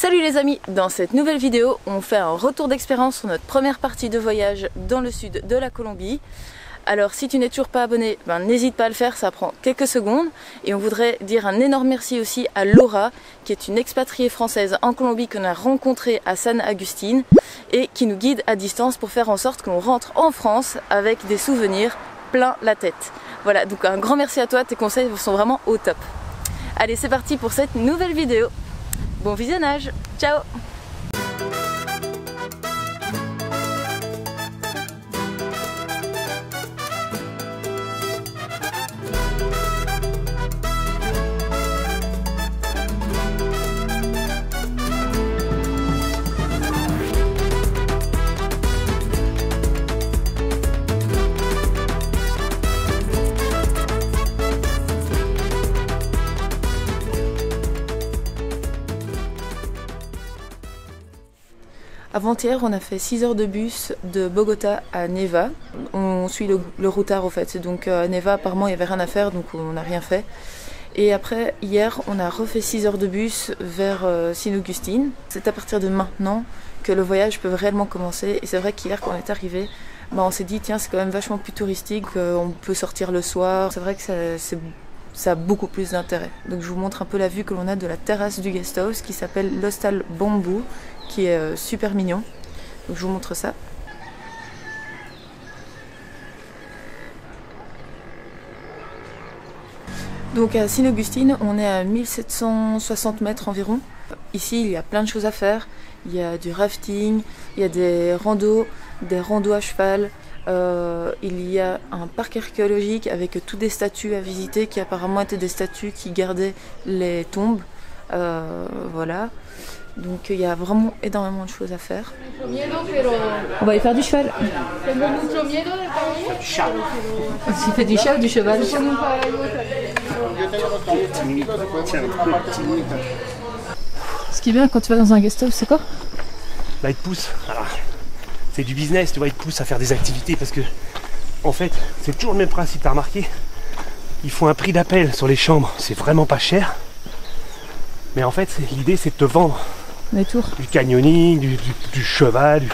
Salut les amis, dans cette nouvelle vidéo, on fait un retour d'expérience sur notre première partie de voyage dans le sud de la Colombie. Alors si tu n'es toujours pas abonné, n'hésite pas à le faire, ça prend quelques secondes. Et on voudrait dire un énorme merci aussi à Laura, qui est une expatriée française en Colombie qu'on a rencontrée à San Agustín et qui nous guide à distance pour faire en sorte qu'on rentre en France avec des souvenirs plein la tête. Voilà, donc un grand merci à toi, tes conseils sont vraiment au top. Allez, c'est parti pour cette nouvelle vidéo. Bon visionnage, ciao! Avant-hier, on a fait 6 heures de bus de Bogota à Neiva. On suit le routard au fait. Donc à Neiva, apparemment, il n'y avait rien à faire, donc on n'a rien fait. Et après, hier, on a refait 6 heures de bus vers San Agustín. C'est à partir de maintenant que le voyage peut réellement commencer. Et c'est vrai qu'hier, quand on est arrivé, on s'est dit, tiens, c'est quand même vachement plus touristique. On peut sortir le soir. C'est vrai que ça a beaucoup plus d'intérêt. Donc je vous montre un peu la vue que l'on a de la terrasse du guest house qui s'appelle l'Hostal Bamboo, qui est super mignon. Donc je vous montre ça. Donc à San Agustín, on est à 1760 mètres environ. Ici, il y a plein de choses à faire. Il y a du rafting, il y a des randos à cheval. Il y a un parc archéologique avec toutes des statues à visiter qui apparemment étaient des statues qui gardaient les tombes. Voilà. Donc il y a vraiment énormément de choses à faire. On va aller faire du cheval. Tu fais du chat ou du cheval? Ce qui est bien quand tu vas dans un guest house, c'est quoi? Là, il te pousse. C'est du business, tu vois, il te pousse à faire des activités parce que, en fait, c'est toujours le même principe, t'as remarqué? Ils font un prix d'appel sur les chambres, c'est vraiment pas cher. Mais en fait, l'idée, c'est de te vendre des tours. Du canyoning, du cheval,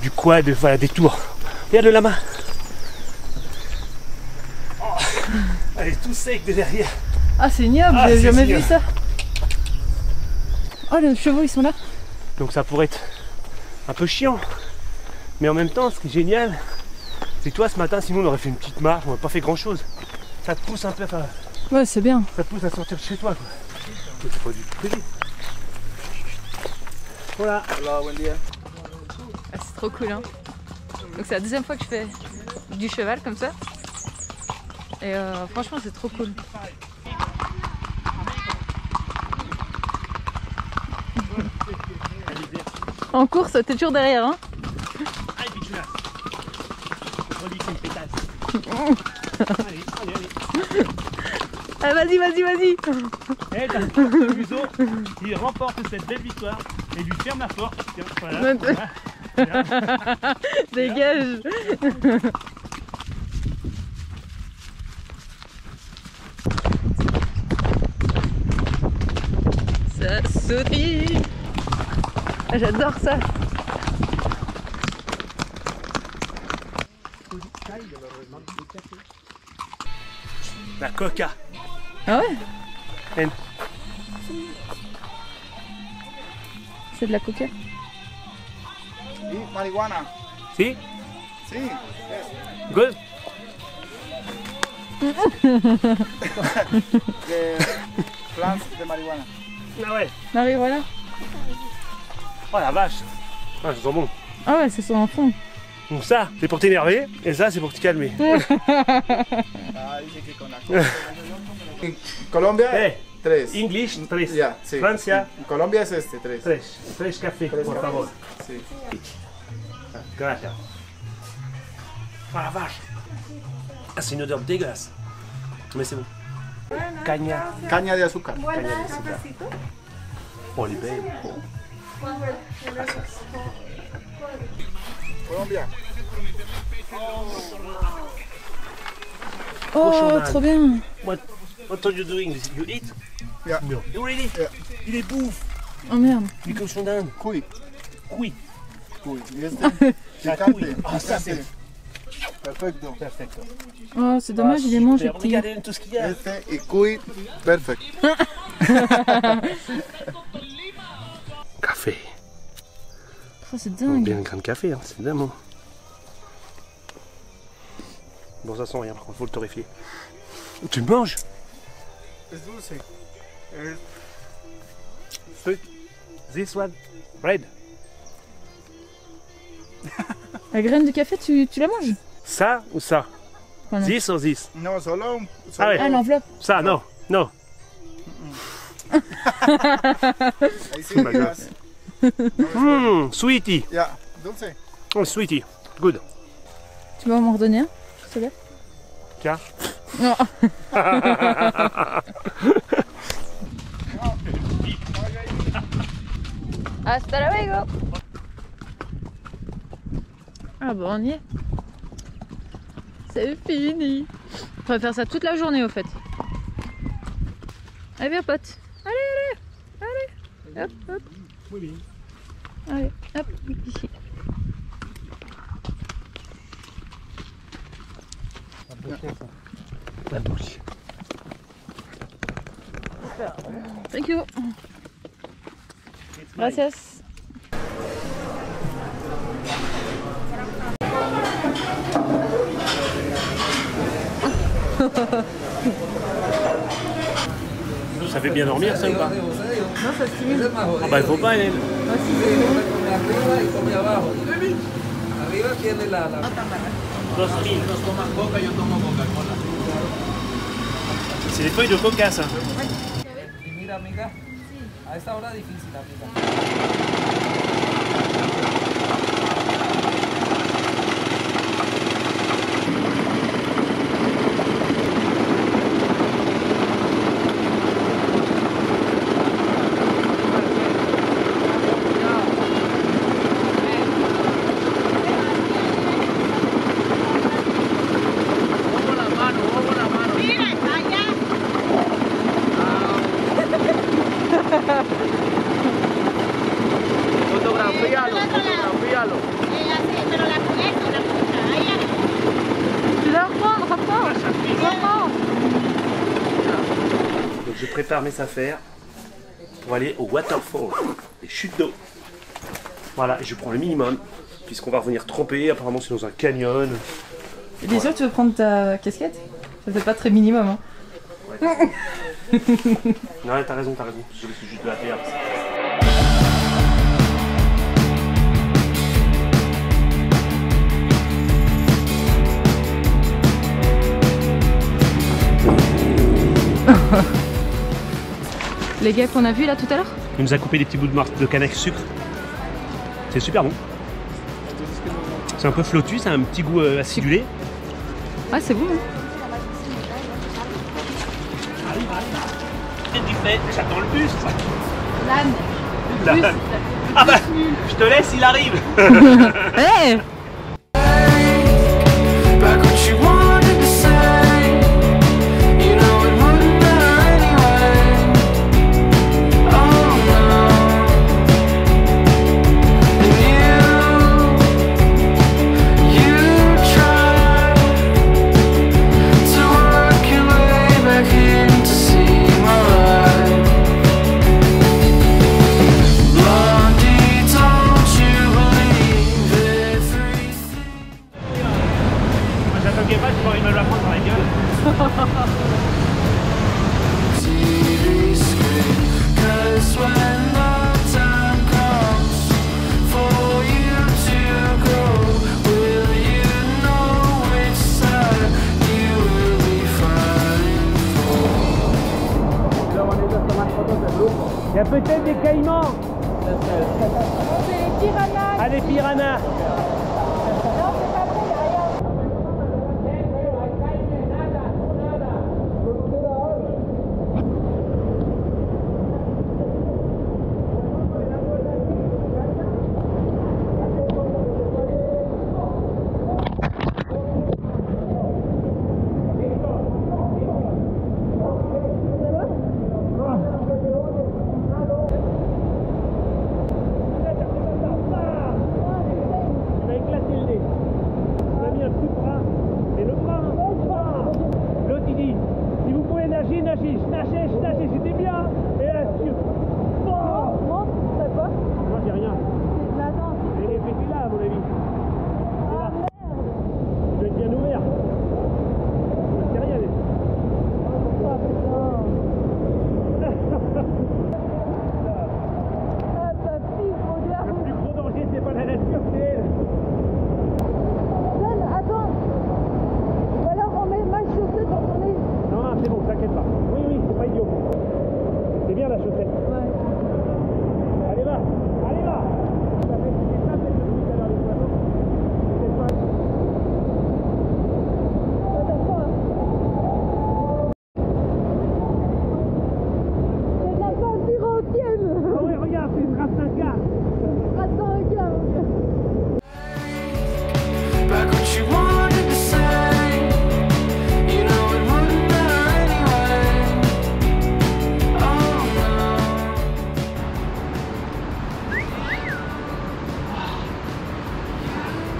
du quad, voilà, des tours. Regarde le lama. Oh, elle est tout sec de derrière. Ah, c'est ignoble, j'ai jamais vu ça. Oh, les chevaux, ils sont là. Donc ça pourrait être un peu chiant. Mais en même temps, ce qui est génial, c'est que toi, ce matin, sinon on aurait fait une petite marche, on n'aurait pas fait grand chose. Ça te pousse un peu à... Ouais, c'est bien. Ça te pousse à sortir de chez toi, quoi. C'est pas du tout prévu. Voilà. Ah, c'est trop cool, hein. Donc c'est la deuxième fois que je fais du cheval comme ça. Et franchement, c'est trop cool. En course, t'es toujours derrière, hein. Ah, vas-y. Et le museau, il remporte cette belle victoire et lui ferme la porte. Tiens, voilà. Dégage. Ça sourit. Ah, j'adore ça. La coca. Ah ouais? And... C'est de la coca. Marijuana. Si? Si. Yes. Good. De plantes de marijuana. Ah ouais. Marie, voilà. Oh la vache. Ah, ça sent bon. Ah ouais, c'est son fond. Donc ça, c'est pour t'énerver, et ça, c'est pour te calmer. Colombia, Hey, 3. English, 3. Yeah, sí. Francia, Colombia es este, 3. 3. 3 cafés, por favor. Sí. Gracias. Oh la vache. Ah, c'est une odeur dégueulasse. Mais c'est bon. Caña. Caña de azúcar. Caña de azúcar. Olive. Colombia. Oh, trop bien. What are you doing? You eat? Yeah. No. You really? Yeah. Il est bouffe. Oh merde. Du cochon d'Inde. Cuy. Oui. Cuy. Y este, picante. Ah, ça c'est Perfecto. perfect. Oh, c'est dommage, il est mangé petit. Regardez tout ce qu'il y a. Este y cuy, perfect. Café. Oh, c'est Bien dingue. un grain de café, hein, c'est évidemment. Bon, ça sent rien, par contre, faut le torréfier. Tu manges? Es dulce. Sweet. This one. Bread. La graine de café, tu la manges? Ça ou ça? Voilà. This or this? No, solo, Ah ouais. Ah, l'enveloppe. Ça, non. Non. ahí sí my digas. Sweetie. Ya, dulce. Oh, sweetie. Good. Tu vas m'en redonner un? S'il te plaît. Tiens. Non. Hasta luego. Ah bah on y est. C'est fini. On va faire ça toute la journée au fait. Allez viens pote. Allez. Hop, hop. Oui. Allez, hop, ici. La bouche. Thank you. Gracias. Ça fait bien dormir ça ou pas? Non, ça stimule. Ah bah il faut pas Hélène. Ah, si, c'est bon. Arriba tiene la... 2000. C'est des feuilles de coca ça. Y mira, amiga, a esta hora difícil, amiga. Fotografíalo, fotografíalo. Pero la cuchara, Tu vas reprendre. Donc je prépare mes affaires pour aller au waterfall, les chutes d'eau. Voilà, et je prends le minimum, puisqu'on va revenir tremper, apparemment c'est dans un canyon. Et bien sûr, tu veux prendre ta casquette? Ça fait pas très minimum. Hein. Non, t'as raison, je laisse juste de la terre. Les gars qu'on a vus là tout à l'heure? Il nous a coupé des petits bouts de canne avec sucre. C'est super bon. C'est un peu flottu, c'est un petit goût acidulé. Ah, c'est bon. Hein. Qu'est-ce que tu fais? J'attends le bus. L'âne. Ah bah, je te laisse, il arrive. Hey! Back what you wanted to say, you know it wouldn't matter anyway. Oh no. And you tried to work your way back in to see my light. Blondie, don't you believe everything? Moi j'attendais pas, tu m'aurais me la prendre dans la gueule. TV screen, 'cause when the time comes for you to go, will you know which side you will be fighting for? Il y a peut-être des caïmans. C'est les piranhas. Ah, des piranhas.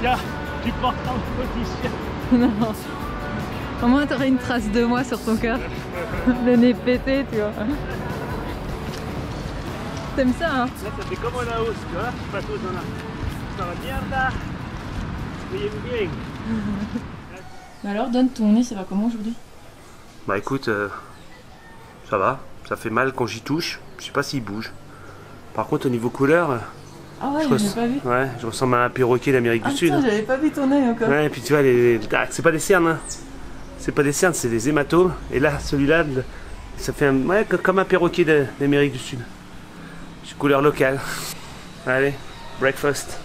Tiens, tu portes un petit chien. Non. Au moins t'aurais une trace de moi sur ton cœur. Le nez pété, tu vois. T'aimes ça, hein? Là, ça fait comme en Laos, tu vois. Je passe dans la mierda. Bien, bien. Alors, donne ton nez, ça va comment aujourd'hui? Bah écoute, ça va. Ça fait mal quand j'y touche. Je sais pas s'il bouge. Par contre, au niveau couleur, Ah ouais, je l'ai pas vu. ouais, je ressemble à un perroquet d'Amérique du Sud. Putain, j'avais pas vu ton œil encore. Ouais, et puis tu vois, c'est pas des cernes, hein. C'est pas des cernes, c'est des hématomes. Et là, celui-là, ça fait ouais, comme un perroquet d'Amérique du Sud. Je suis couleur locale. Allez, breakfast.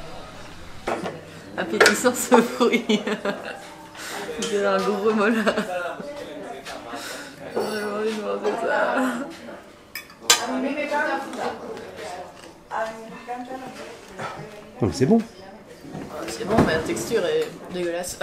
Appétissant ce fruit. J'ai un gros molar. J'ai vraiment envie de manger ça. Non, mais c'est bon. C'est bon, mais la texture est dégueulasse.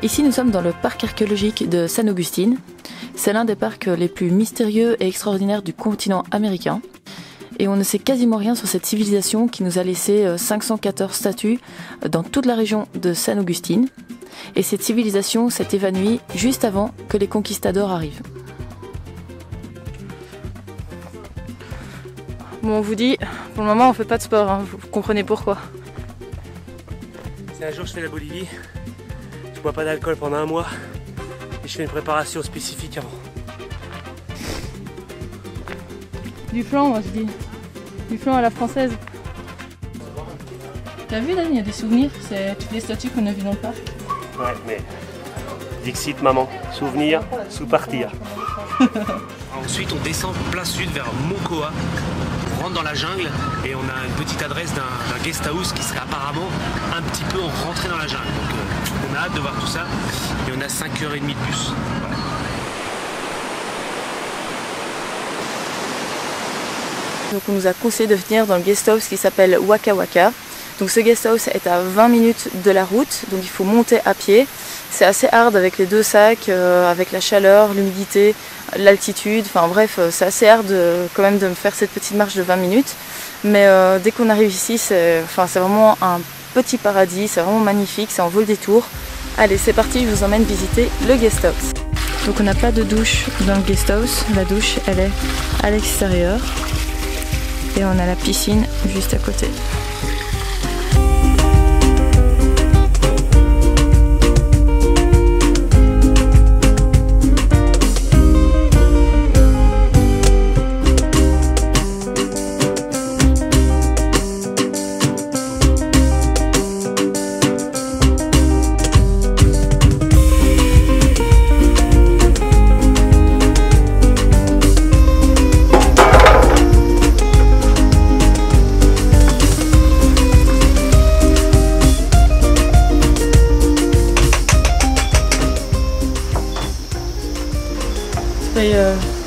Ici, nous sommes dans le parc archéologique de San Agustín. C'est l'un des parcs les plus mystérieux et extraordinaires du continent américain. Et on ne sait quasiment rien sur cette civilisation qui nous a laissé 514 statues dans toute la région de San Agustín. Et cette civilisation s'est évanouie juste avant que les conquistadors arrivent. Bon, on vous dit, pour le moment on fait pas de sport, hein, vous comprenez pourquoi. Si un jour je fais la Bolivie, je bois pas d'alcool pendant un mois et je fais une préparation spécifique avant. Du flan, moi je dis. Du flan à la française. T'as vu là, il y a des souvenirs, c'est toutes les statues qu'on a vues dans le parc. Ouais, mais Dixit maman, souvenir, sous-partir. Ensuite, on descend plein sud vers Mocoa, on rentre dans la jungle et on a une petite adresse d'un guest house qui serait apparemment un petit peu rentré dans la jungle. Donc on a hâte de voir tout ça et on a 5h30 de bus. Voilà. Donc on nous a conseillé de venir dans le guest house qui s'appelle Waka Waka. Donc ce guest house est à 20 minutes de la route, donc il faut monter à pied. C'est assez hard avec les deux sacs, avec la chaleur, l'humidité, l'altitude, enfin bref, c'est assez hard quand même de me faire cette petite marche de 20 minutes. Mais dès qu'on arrive ici, c'est vraiment un petit paradis, c'est vraiment magnifique, ça en vaut le détour. Allez, c'est parti, je vous emmène visiter le guest house. Donc on n'a pas de douche dans le guest house, la douche elle est à l'extérieur. Et on a la piscine juste à côté.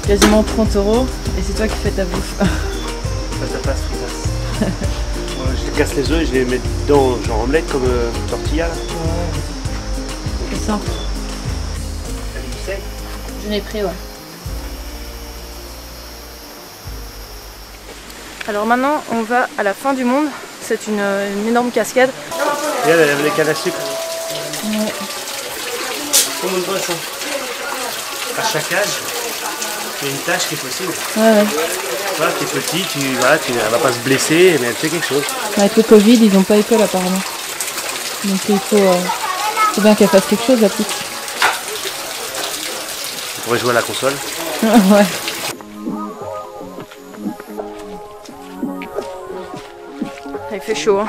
Quasiment 30 € et c'est toi qui fais ta bouffe. Ça passe, fritas. Je te casse les œufs et je les mets dedans, genre omelette comme tortilla. Là. Ouais, c'est simple. Je l'ai pris, ouais. Alors maintenant, on va à la fin du monde. C'est une énorme cascade. Regarde, elle avait des cannes à sucre. Ouais. Comme une boisson. À chaque âge, il y a une tâche qui est possible. Ouais. Voilà, tu es petit, elle va pas se blesser, mais elle fait quelque chose. Avec le Covid, ils n'ont pas école apparemment. Donc il faut bien qu'elle fasse quelque chose, la petite. On pourrait jouer à la console. Ouais. Il fait chaud, hein.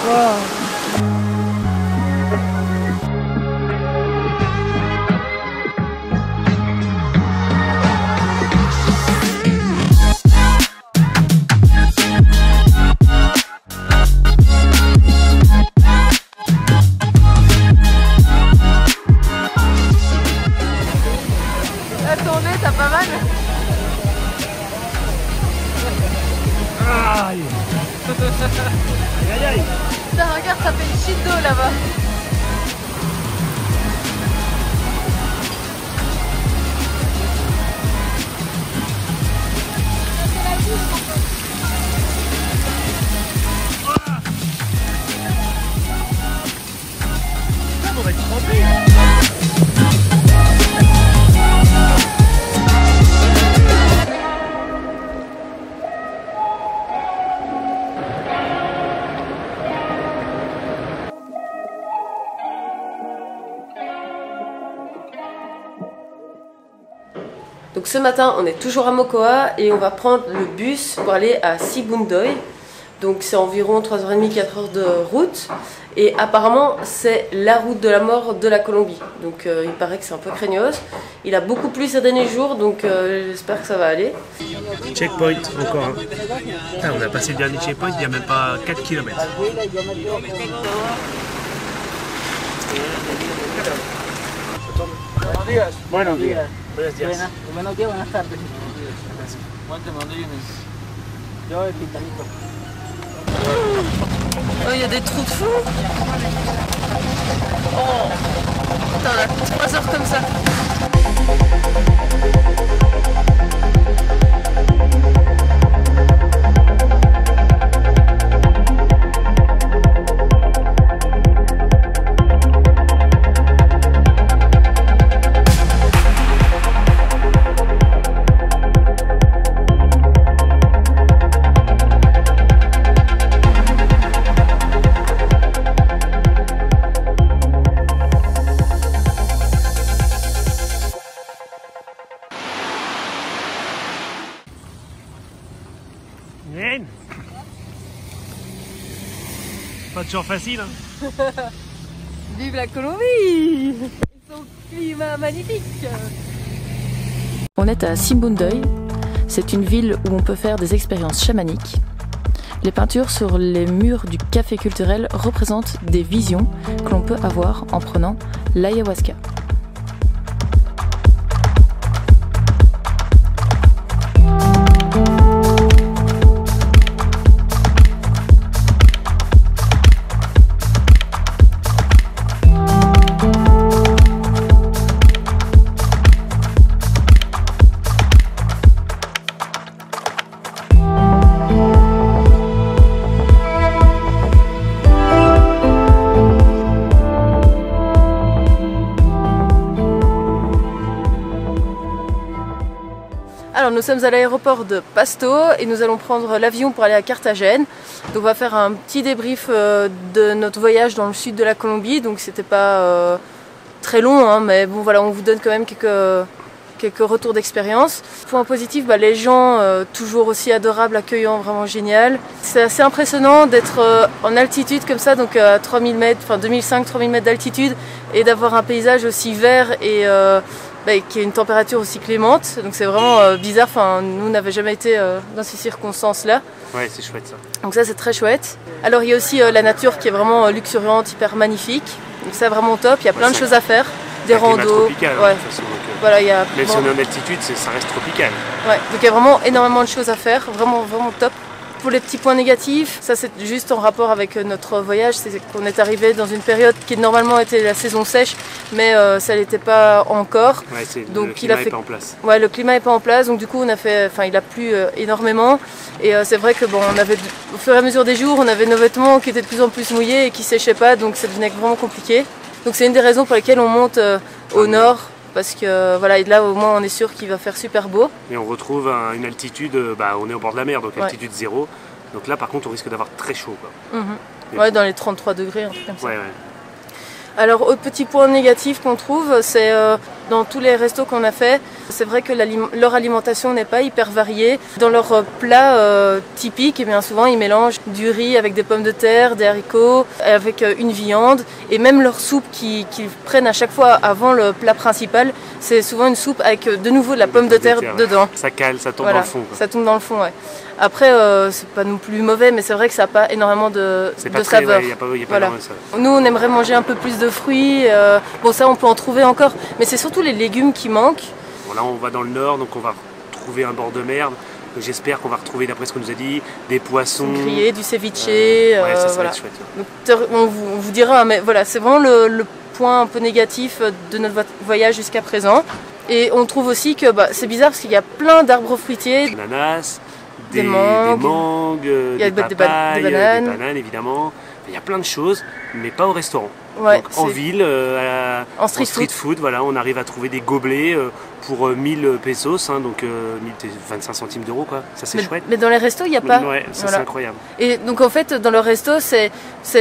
Wow. T'as pas mal? Aïe. Aïe aïe. Putain, regarde, ça fait une chute d'eau là-bas. On va être trempé. Donc ce matin, on est toujours à Mocoa et on va prendre le bus pour aller à Sibundoy. Donc c'est environ 3h30, 4h de route. Et apparemment, c'est la route de la mort de la Colombie. Donc il paraît que c'est un peu craignos. Il a beaucoup plu ces derniers jours, donc j'espère que ça va aller. Checkpoint, encore un. Putain, on a passé le dernier checkpoint il n'y a même pas 4 km. Buenos días. Buenos días. Buenos días. Buenos días, buenas tardes. Cuéntame, ¿dónde vienes? Yo de Quintanito. Oh, il y a des trous de fou. Oh. Putain, on a 3 heures comme ça. Nen. Pas toujours facile, hein. Vive la Colombie et son climat magnifique. On est à Sibundoy. C'est une ville où on peut faire des expériences chamaniques. Les peintures sur les murs du café culturel représentent des visions que l'on peut avoir en prenant l'ayahuasca. Alors nous sommes à l'aéroport de Pasto et nous allons prendre l'avion pour aller à Carthagène. Donc on va faire un petit débrief de notre voyage dans le sud de la Colombie. Donc c'était pas très long, hein, mais bon voilà, on vous donne quand même quelques retours d'expérience. Point positif, les gens toujours aussi adorables, accueillants, vraiment génial. C'est assez impressionnant d'être en altitude comme ça, donc à 3000 mètres, enfin 2005-3000 mètres d'altitude, et d'avoir un paysage aussi vert et qui a une température aussi clémente. Donc c'est vraiment bizarre, enfin, nous n'avons jamais été dans ces circonstances-là. Ouais, c'est chouette ça. Donc ça c'est très chouette. Alors il y a aussi la nature qui est vraiment luxuriante, hyper magnifique. Donc c'est vraiment top, il y a plein de choses à faire. Des randos. Tropical, Ouais. de toute façon, donc, Voilà, il y a même si on est en altitude, ça reste tropical. Ouais, donc il y a vraiment énormément de choses à faire, vraiment top. Pour les petits points négatifs, ça c'est juste en rapport avec notre voyage, c'est qu'on est arrivé dans une période qui normalement était la saison sèche, mais ça l'était pas encore. Ouais, Donc le il climat a fait n'est pas en place. Ouais, le climat n'est pas en place, donc du coup il a plu énormément. Et c'est vrai que on avait, au fur et à mesure des jours, on avait nos vêtements qui étaient de plus en plus mouillés et qui séchaient pas, donc ça devenait vraiment compliqué. Donc c'est une des raisons pour lesquelles on monte au nord, parce que voilà, et là au moins on est sûr qu'il va faire super beau. Et on retrouve une altitude, on est au bord de la mer, donc altitude 0. Donc là par contre on risque d'avoir très chaud, quoi. Ouais, dans les 33 degrés, un truc comme ça. Ouais. Alors, autre petit point négatif qu'on trouve, c'est dans tous les restos qu'on a fait, c'est vrai que leur alimentation n'est pas hyper variée. Dans leurs plats typiques, et bien souvent ils mélangent du riz avec des pommes de terre, des haricots, avec une viande. Et même leur soupe qu'ils prennent à chaque fois avant le plat principal, c'est souvent une soupe avec de nouveau de la pomme de terre dedans. Ça cale, ça tombe Voilà, dans le fond, quoi. Ça tombe dans le fond, ouais. Après, c'est pas non plus mauvais, mais c'est vrai que ça n'a pas énormément de saveur. Il n'y a pas Voilà. énormément de saveur. Nous, on aimerait manger un peu plus de fruits. Bon, ça, on peut en trouver encore, mais c'est surtout les légumes qui manquent. Bon, là on va dans le nord, donc on va trouver un bord de mer. Donc j'espère qu'on va retrouver, d'après ce qu'on nous a dit, des poissons grillés, du ceviche. ouais, ça va voilà. être chouette. Donc, on vous dira, hein, mais voilà, c'est vraiment le point un peu négatif de notre voyage jusqu'à présent. Et on trouve aussi que c'est bizarre parce qu'il y a plein d'arbres fruitiers. Des ananas, Des mangues, des il y a papayes, des bananes. des bananes évidemment. Il y a plein de choses, mais pas au restaurant. Ouais, Donc en ville, en street food, voilà, on arrive à trouver des gobelets pour 1000 pesos, hein, donc 25 centimes d'euros, quoi. Ça c'est chouette. Mais dans les restos, il n'y a pas. Ouais, ça c'est incroyable. Et donc en fait, dans le resto, c'est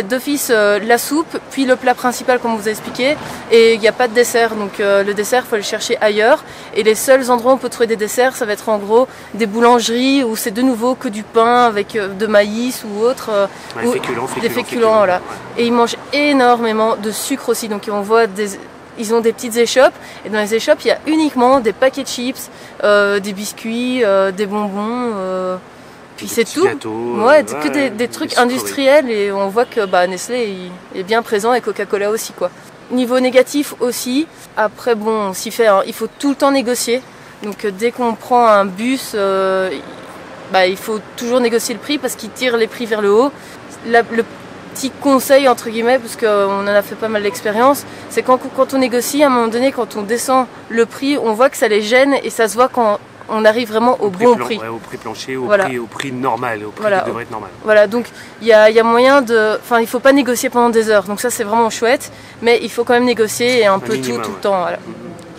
d'office la soupe, puis le plat principal, comme on vous a expliqué, et il n'y a pas de dessert. Donc le dessert, il faut le chercher ailleurs. Et les seuls endroits où on peut trouver des desserts, ça va être en gros des boulangeries où c'est de nouveau que du pain avec de maïs ou autre. Ouais, des féculents, voilà. Ouais. Et ils mangent énormément de sucre aussi. Donc on voit ils ont des petites échoppes, et dans les échoppes il y a uniquement des paquets de chips, des biscuits, des bonbons, puis c'est tout. Gâteaux, ouais, que des trucs industriels, et on voit que Nestlé est bien présent, et Coca-Cola aussi, quoi. Niveau négatif aussi, après bon, on s'y fait, hein, il faut tout le temps négocier. Donc dès qu'on prend un bus, il faut toujours négocier le prix parce qu'ils tirent les prix vers le haut. Le petit conseil entre guillemets, parce qu'on en a fait pas mal d'expérience, c'est quand on négocie, à un moment donné, quand on descend le prix, on voit que ça les gêne, et ça se voit quand on arrive vraiment au bon prix. Ouais, au prix plancher, au prix normal, au prix voilà, qui devrait être normal. Voilà, donc il y a moyen de... Enfin, il ne faut pas négocier pendant des heures, donc ça c'est vraiment chouette, mais il faut quand même négocier, et un peu minimum, tout le temps.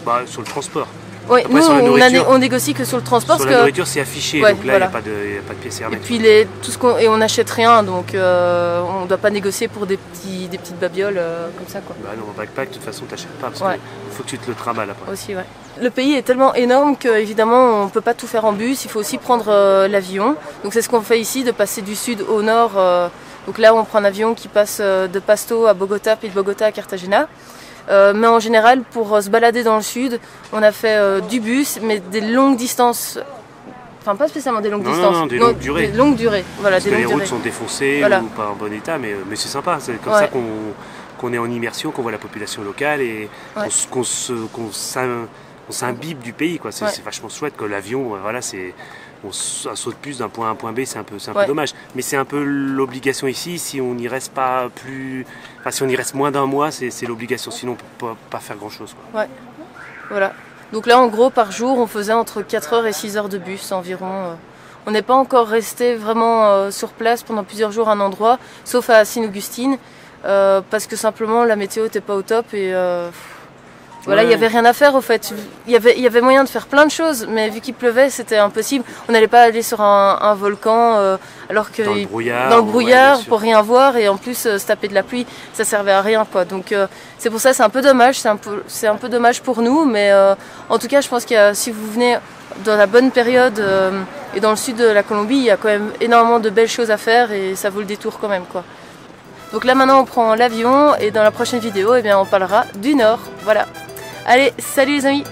Voilà. Sur le transport. Oui, nous sur on négocie que sur le transport. Sur la nourriture c'est affiché, donc là il n'y a pas de pièces à remettre. Et puis et on n'achète rien, donc on ne doit pas négocier pour des petites babioles comme ça, quoi. Non, en backpack de toute façon t'achètes pas, parce qu'il faut que tu te le travailles après. Aussi, ouais. Le pays est tellement énorme qu'évidemment on ne peut pas tout faire en bus, il faut aussi prendre l'avion. Donc c'est ce qu'on fait ici, de passer du sud au nord. Donc là on prend un avion qui passe de Pasto à Bogota, puis de Bogota à Cartagena. Mais en général, pour se balader dans le sud, on a fait du bus, mais des longues distances. Enfin, pas spécialement des longues distances. Non, des longues durées. Des longues durées. Voilà, parce que les routes sont défoncées ou pas en bon état, mais c'est sympa. C'est comme ça qu'on est en immersion, qu'on voit la population locale et qu'on s'imbibe du pays, quoi. C'est vachement chouette que l'avion, voilà, on saute plus d'un point A à un point B, c'est un peu dommage. Mais c'est un peu l'obligation ici. Si on n'y reste pas si on y reste moins d'un mois, c'est l'obligation. Sinon, on ne peut pas faire grand-chose, quoi. Ouais, voilà. Donc là, en gros, par jour, on faisait entre 4 heures et 6 heures de bus environ. On n'est pas encore resté vraiment sur place pendant plusieurs jours à un endroit, sauf à Saint-Augustine, parce que simplement la météo n'était pas au top, et voilà, il n'y avait rien à faire au fait. Il y avait moyen de faire plein de choses, mais vu qu'il pleuvait, c'était impossible. On n'allait pas aller sur un volcan alors que dans le brouillard pour rien voir, et en plus se taper de la pluie, ça servait à rien, quoi. Donc c'est pour ça, c'est un peu dommage. C'est un peu dommage pour nous, mais en tout cas, je pense que si vous venez dans la bonne période et dans le sud de la Colombie, il y a quand même énormément de belles choses à faire, et ça vaut le détour quand même, quoi. Donc là maintenant on prend l'avion, et dans la prochaine vidéo, on parlera du nord. Voilà. Allez, salut les amis!